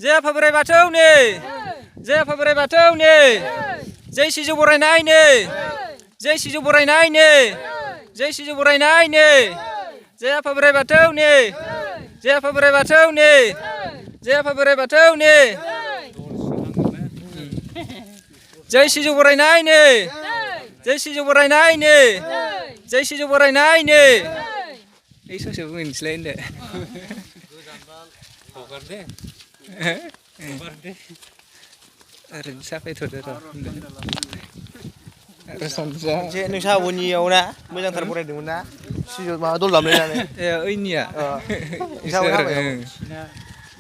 जय आफा बोराइ बाथौनि जय आफा बोराइ बाथौनि जय सिजौ बरायनायनि जय सिजौ बरायनायनि जय सिजौ बरायनायनि जय आफा बोराइ बाथौनि जय आफा बोराइ बाथौनि जय आफा बोराइ बाथौनि जय सिजौ बरायनायनि जय सिजौ बरायनायनि जय सिजौ बरायनायनि ओइ ससेयाव बुंनोसैलाय होनदो हगारदे ओरैनो साफायथ'दो र' नोंसा आब'नियाव ना मोजांथार बरायदोंमोन ना सिजौ माबा दल दामलायनानै ए ओइनिया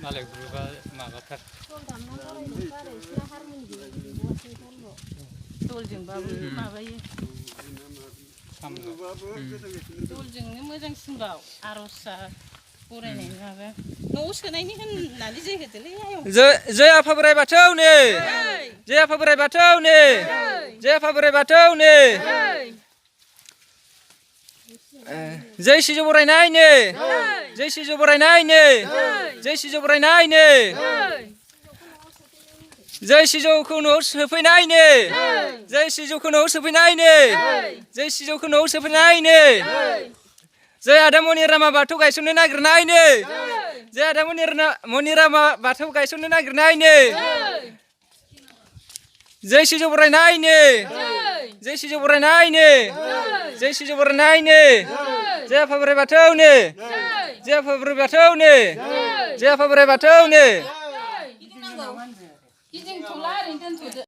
मालाय ग्रुपआ माबाथार दलजोंबाबो माबायो दलजोंनो मोजांसिनबाव आर'जआ बरायनाय माबा न'आव सोनायनि होननानै जै होदोलै आयं जय आफा बोराइ बाथौनि जय आफा बोराइ बाथौनि जय आफा बोराइ बाथौनि जय सिजौ बरायनायनि जय सिजौ बरायनायनि जय सिजौ बरायनायनि जय सिजौखौ न'आव सोफैनायनि जय सिजौखौ न'आव सोफैनायनि जय सिजौखौ न'आव सोफैनायनि जय आदा मनिरामा बाथौ गायसननो नागिरनायनि जय आदा मनिरामा बाथौ गायसननो नागिरनायनि जय सिजौ बरायनायनि जय सिजौ बरायनायनि जय सिजौ बरायनायनि जय आफा बोराइ बाथौनि जय आफा बोराइ बाथौनि जय आफा बोराइ बाथौनि गिदिंथ'ला ओरैनो दोनथ'दो